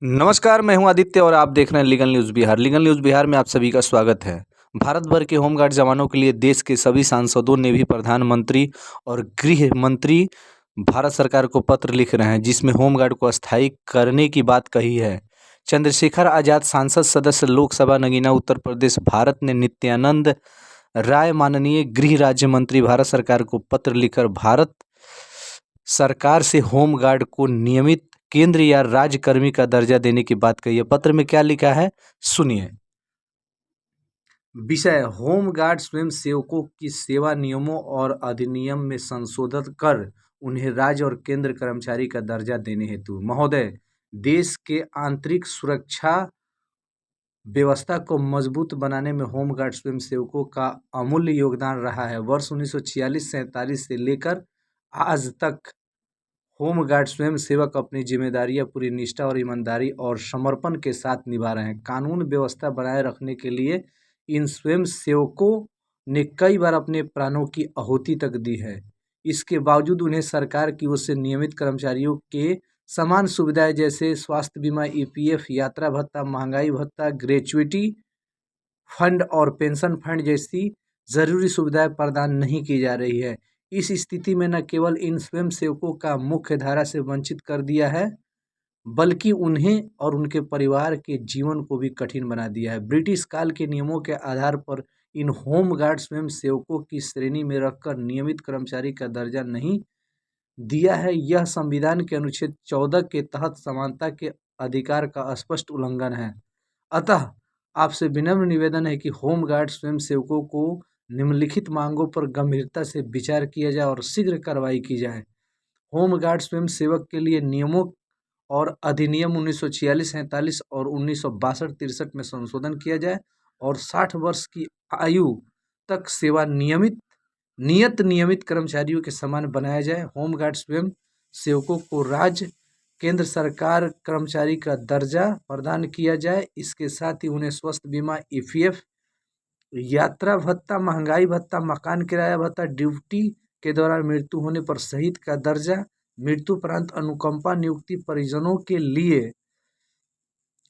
नमस्कार, मैं हूं आदित्य और आप देख रहे हैं legal news Bihar. Legal news Bihar में आप सभी का स्वागत है। भारत भर के होमगार्ड जवानों के लिए देश के सभी सांसदों ने भी प्रधानमंत्री और गृह मंत्री भारत सरकार को पत्र लिख रहे हैं, जिसमें होमगार्ड को अस्थायी करने की बात कही है। चंद्रशेखर आज़ाद सांसद सदस्य लोकसभा नगीना उत्तर प्रदेश भारत ने नित्यानंद राय माननीय गृह राज्य मंत्री भारत सरकार को पत्र लिखकर भारत सरकार से होमगार्ड को नियमित केंद्र या राज्य कर्मी का दर्जा देने की बात कही है। पत्र में क्या लिखा है, सुनिए। विषय: होमगार्ड स्वयं सेवकों की सेवा नियमों और अधिनियम में संशोधन कर उन्हें राज्य और केंद्र कर्मचारी का दर्जा देने हेतु। महोदय, देश के आंतरिक सुरक्षा व्यवस्था को मजबूत बनाने में होमगार्ड स्वयंसेवकों का अमूल्य योगदान रहा है। वर्ष 1946-47 से लेकर आज तक होमगार्ड स्वयंसेवक अपनी जिम्मेदारियां पूरी निष्ठा और ईमानदारी और समर्पण के साथ निभा रहे हैं। कानून व्यवस्था बनाए रखने के लिए इन स्वयंसेवकों ने कई बार अपने प्राणों की आहुति तक दी है। इसके बावजूद उन्हें सरकार की ओर से नियमित कर्मचारियों के समान सुविधाएं जैसे स्वास्थ्य बीमा, ईपीएफ, यात्रा भत्ता, महंगाई भत्ता, ग्रेच्युइटी फंड और पेंशन फंड जैसी जरूरी सुविधाएं प्रदान नहीं की जा रही है। इस स्थिति में न केवल इन स्वयंसेवकों का मुख्य धारा से वंचित कर दिया है, बल्कि उन्हें और उनके परिवार के जीवन को भी कठिन बना दिया है। ब्रिटिश काल के नियमों के आधार पर इन होमगार्ड स्वयंसेवकों की श्रेणी में रखकर नियमित कर्मचारी का दर्जा नहीं दिया है। यह संविधान के अनुच्छेद 14 के तहत समानता के अधिकार का स्पष्ट उल्लंघन है। अतः आपसे विनम्र निवेदन है कि होमगार्ड स्वयंसेवकों को निम्नलिखित मांगों पर गंभीरता से विचार किया जाए और शीघ्र कार्रवाई की जाए। होमगार्ड स्वयंसेवक के लिए नियमों और अधिनियम 1946-47 और 1962-63 में संशोधन किया जाए और 60 वर्ष की आयु तक सेवा नियमित कर्मचारियों के समान बनाया जाए। होमगार्ड स्वयं सेवकों को राज्य केंद्र सरकार कर्मचारी का दर्जा प्रदान किया जाए। इसके साथ ही उन्हें स्वास्थ्य बीमा, ईपीएफ, यात्रा भत्ता, महंगाई भत्ता, मकान किराया भत्ता, ड्यूटी के दौरान मृत्यु होने पर शहीद का दर्जा, मृत्युपरांत अनुकंपा नियुक्ति, परिजनों के लिए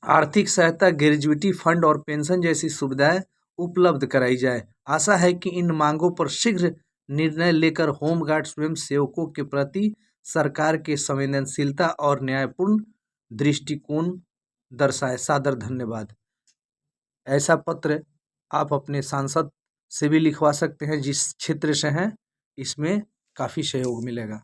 आर्थिक सहायता, ग्रेच्युइटी फंड और पेंशन जैसी सुविधाएं उपलब्ध कराई जाए। आशा है कि इन मांगों पर शीघ्र निर्णय लेकर होमगार्ड स्वयं सेवकों के प्रति सरकार के संवेदनशीलता और न्यायपूर्ण दृष्टिकोण दर्शाए। सादर धन्यवाद। ऐसा पत्र आप अपने सांसद से भी लिखवा सकते हैं जिस क्षेत्र से हैं, इसमें काफ़ी सहयोग मिलेगा।